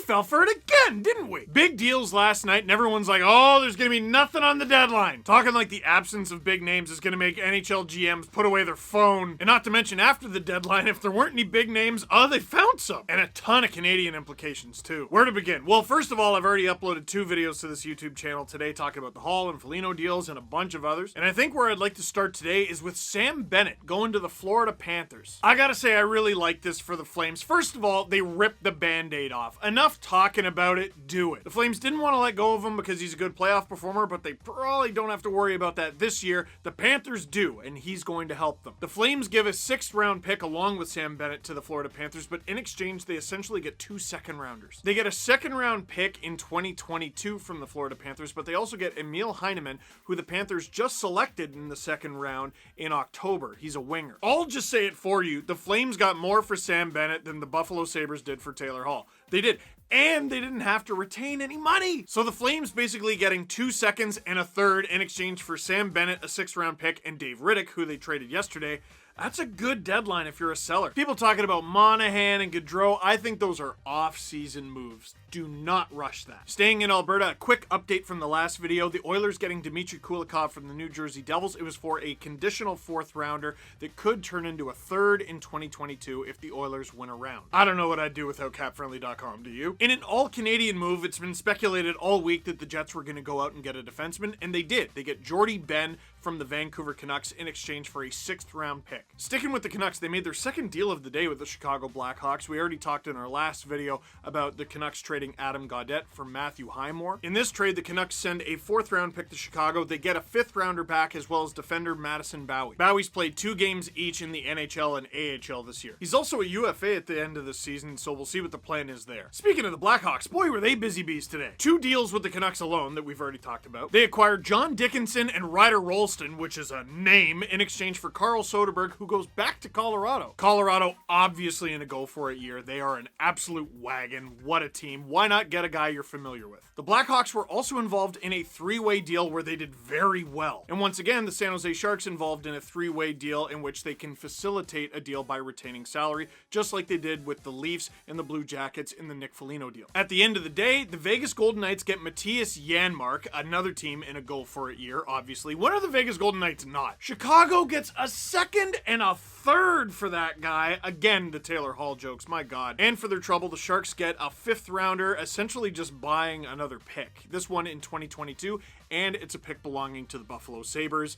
fell for it again, didn't we? Big deals last night, and everyone's like, oh, there's gonna be nothing on the deadline. Talking like the absence of big names is gonna make NHL GMs put away their phone. And not to mention, after the deadline, if there weren't any big names, they found some. And a ton of Canadian implications, too. Where to begin? Well, first of all, I've already uploaded 2 videos to this YouTube channel today talking about the Hall and Foligno deals and a bunch of others. And I think where I'd like to start today is with Sam Bennett going to the Florida Panthers. I gotta say, I really like this for the Flames. First of all, they ripped the Band-Aid off. Enough talking about it, do it. The Flames didn't want to let go of him because he's a good playoff performer, but they probably don't have to worry about that this year. The Panthers do, and he's going to help them. The Flames give a 6th round pick along with Sam Bennett to the Florida Panthers, but in exchange, they essentially get 2 second-rounders. They get a 2nd round pick in 2022 from the Florida Panthers, but they also get Emil Heineman, who the Panthers just selected in the 2nd round in October. He's a winger. I'll just say it for you. The Flames got more for Sam Bennett than the Buffalo Sabres did for Taylor Hall. They did. And they didn't have to retain any money. So the Flames basically getting 2 seconds and a 3rd in exchange for Sam Bennett, a 6th round pick, and Dave Riddick, who they traded yesterday. That's a good deadline if you're a seller. People talking about Monahan and Gaudreau, I think those are off-season moves. Do not rush that. Staying in Alberta, a quick update from the last video. The Oilers getting Dimitri Kulikov from the New Jersey Devils. It was for a conditional 4th rounder that could turn into a 3rd in 2022 if the Oilers win a round. I don't know what I'd do without CapFriendly.com, do you? In an all-Canadian move, it's been speculated all week that the Jets were going to go out and get a defenseman, and they did. They get Jordy Ben from the Vancouver Canucks in exchange for a 6th round pick. Sticking with the Canucks, they made their 2nd deal of the day with the Chicago Blackhawks. We already talked in our last video about the Canucks trading Adam Gaudette for Matthew Highmore. In this trade, the Canucks send a 4th round pick to Chicago. They get a 5th rounder back as well as defender Madison Bowie. Bowie's played 2 games each in the NHL and AHL this year. He's also a UFA at the end of the season, so we'll see what the plan is there. Speaking of the Blackhawks, boy, were they busy bees today. 2 deals with the Canucks alone that we've already talked about. They acquired John Dickinson and Ryder Rolston, which is a name, in exchange for Carl Soderberg, who goes back to Colorado. Colorado obviously in a go-for-it year. They are an absolute wagon. What a team. Why not get a guy you're familiar with? The Blackhawks were also involved in a 3-way deal where they did very well. And once again, the San Jose Sharks involved in a 3-way deal in which they can facilitate a deal by retaining salary, just like they did with the Leafs and the Blue Jackets in the Nick Foligno deal. At the end of the day, the Vegas Golden Knights get Matthias Janmark, another team in a go-for-it year, obviously. When are the Vegas Golden Knights not? Chicago gets a 2nd and a 3rd for that guy. Again, the Taylor Hall jokes, my God. And for their trouble, the Sharks get a 5th rounder, essentially just buying another pick. This one in 2022, and it's a pick belonging to the Buffalo Sabres.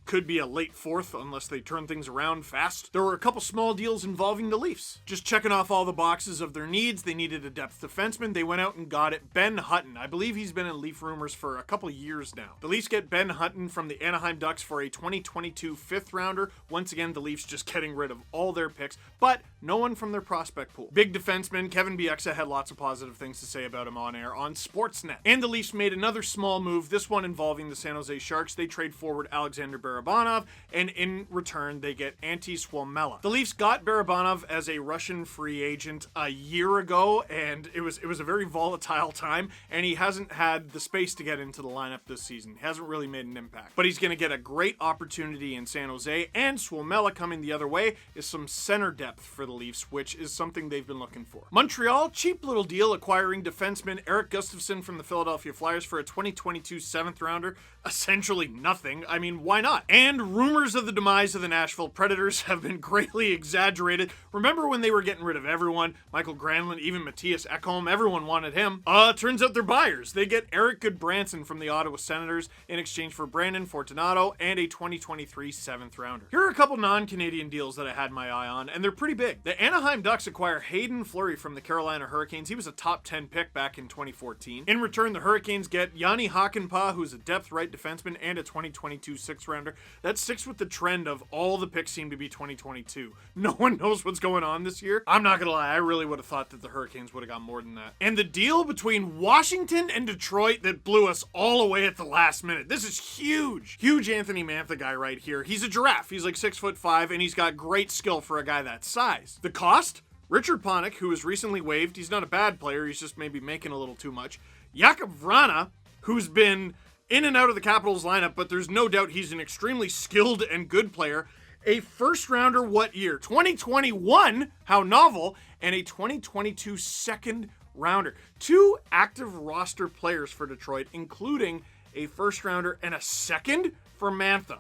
Could be a late 4th unless they turn things around fast. There were a couple small deals involving the Leafs. Just checking off all the boxes of their needs. They needed a depth defenseman. They went out and got it. Ben Hutton. I believe he's been in Leaf rumors for a couple years now. The Leafs get Ben Hutton from the Anaheim Ducks for a 2022 5th rounder. Once again, the Leafs just getting rid of all their picks, but no one from their prospect pool. Big defenseman Kevin Bieksa had lots of positive things to say about him on air on Sportsnet. And the Leafs made another small move, this one involving the San Jose Sharks. They trade forward Alexander Barabanov, and in return, they get Antti Suomela. The Leafs got Barabanov as a Russian free agent a year ago, and it was a very volatile time, and he hasn't had the space to get into the lineup this season. He hasn't really made an impact. But he's going to get a great opportunity in San Jose, and Suomela coming the other way is some center depth for the Leafs, which is something they've been looking for. Montreal, cheap little deal acquiring defenseman Eric Gustafsson from the Philadelphia Flyers for a 2022 7th rounder. Essentially nothing. I mean, why not? And rumors of the demise of the Nashville Predators have been greatly exaggerated. Remember when they were getting rid of everyone? Michael Granlund, even Matthias Ekholm, everyone wanted him. Turns out they're buyers. They get Eric Goodbranson from the Ottawa Senators in exchange for Brandon Fortunato and a 2023 7th rounder. Here are a couple non-Canadian deals that I had my eye on, and they're pretty big. The Anaheim Ducks acquire Hayden Fleury from the Carolina Hurricanes. He was a top 10 pick back in 2014. In return, the Hurricanes get Yanni Hakanpää, who's a depth right defenseman, and a 2022 6th rounder. That sticks with the trend of all the picks seem to be 2022. No one knows what's going on this year. I'm not gonna lie, I really would have thought that the Hurricanes would have got more than that. And the deal between Washington and Detroit that blew us all away at the last minute. This is huge. Huge Anthony Mantha guy right here. He's a giraffe. He's like 6'5", and he's got great skill for a guy that size. The cost? Richard Panik, who was recently waived. He's not a bad player. He's just maybe making a little too much. Jakub Vrana, who's been in and out of the Capitals lineup, but there's no doubt he's an extremely skilled and good player. A 1st rounder what year? 2021, how novel, and a 2022 2nd rounder. 2 active roster players for Detroit, including a first rounder and a second for Mantha.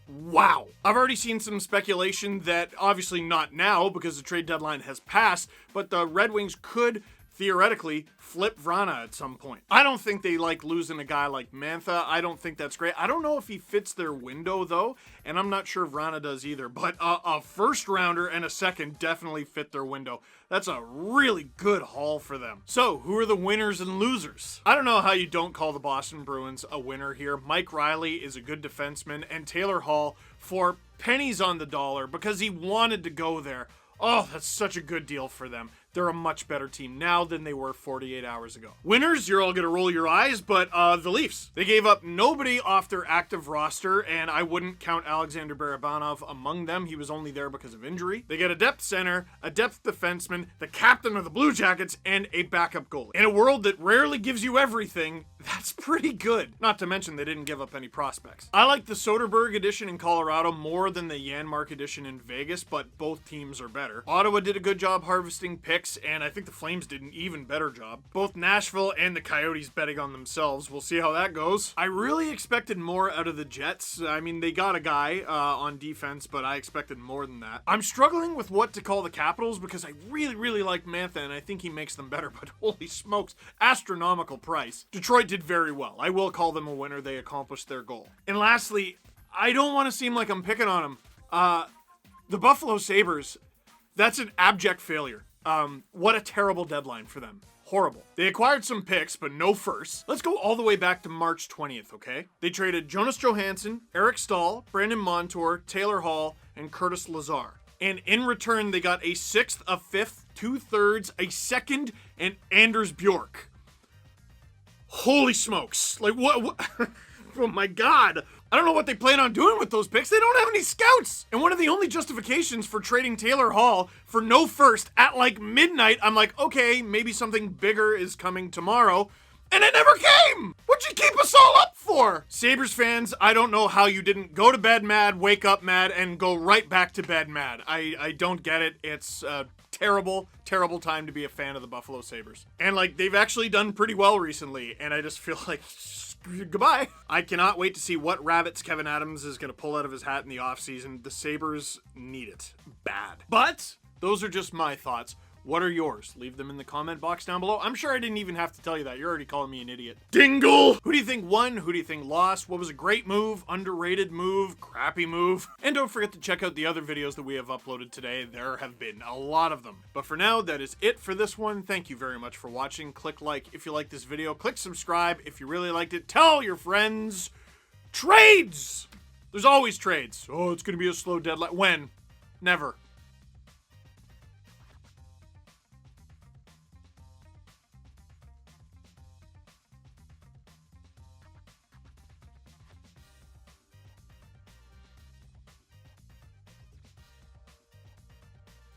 Wow. I've already seen some speculation that, obviously not now because the trade deadline has passed, but the Red Wings could theoretically flip Vrana at some point. I don't think they like losing a guy like Mantha. I don't think that's great. I don't know if he fits their window though, and I'm not sure Vrana does either, but a first rounder and a second definitely fit their window. That's a really good haul for them. So, who are the winners and losers? I don't know how you don't call the Boston Bruins a winner here. Mike Riley is a good defenseman, and Taylor Hall for pennies on the dollar because he wanted to go there. Oh, that's such a good deal for them. They're a much better team now than they were 48 hours ago. Winners, you're all going to roll your eyes, but the Leafs. They gave up nobody off their active roster, and I wouldn't count Alexander Barabanov among them. He was only there because of injury. They get a depth center, a depth defenseman, the captain of the Blue Jackets, and a backup goalie. In a world that rarely gives you everything, that's pretty good. Not to mention they didn't give up any prospects. I like the Soderberg edition in Colorado more than the Janmark edition in Vegas, but both teams are better. Ottawa did a good job harvesting picks, and I think the Flames did an even better job. Both Nashville and the Coyotes betting on themselves. We'll see how that goes. I really expected more out of the Jets. I mean, they got a guy on defense, but I expected more than that. I'm struggling with what to call the Capitals because I really like Mantha, and I think he makes them better, but holy smokes, astronomical price. Detroit did very well. I will call them a winner. They accomplished their goal. And lastly, I don't want to seem like I'm picking on them. The Buffalo Sabres, that's an abject failure. What a terrible deadline for them. Horrible. They acquired some picks, but no firsts. Let's go all the way back to March 20th, okay? They traded Jonas Johansson, Eric Stahl, Brandon Montour, Taylor Hall, and Curtis Lazar. And in return, they got a 6th, a 5th, 2/3, a 2nd, and Anders Bjork. Holy smokes. Like, what? Oh my God. I don't know what they plan on doing with those picks. They don't have any scouts. And one of the only justifications for trading Taylor Hall for no first at like midnight, I'm like, okay, maybe something bigger is coming tomorrow. And it never came! What'd you keep us all up for? Sabres fans, I don't know how you didn't go to bed mad, wake up mad, and go right back to bed mad. I don't get it. It's a terrible time to be a fan of the Buffalo Sabres. And like, they've actually done pretty well recently, and I just feel like goodbye. I cannot wait to see what rabbits Kevin Adams is going to pull out of his hat in the offseason. The Sabres need it bad. But those are just my thoughts. What are yours? Leave them in the comment box down below. I'm sure I didn't even have to tell you that. You're already calling me an idiot. Dingle! Who do you think won? Who do you think lost? What was a great move? Underrated move? Crappy move? And don't forget to check out the other videos that we have uploaded today. There have been a lot of them. But for now, that is it for this one. Thank you very much for watching. Click like if you like this video. Click subscribe if you really liked it. Tell your friends. Trades! There's always trades. Oh, it's going to be a slow deadline. When? Never.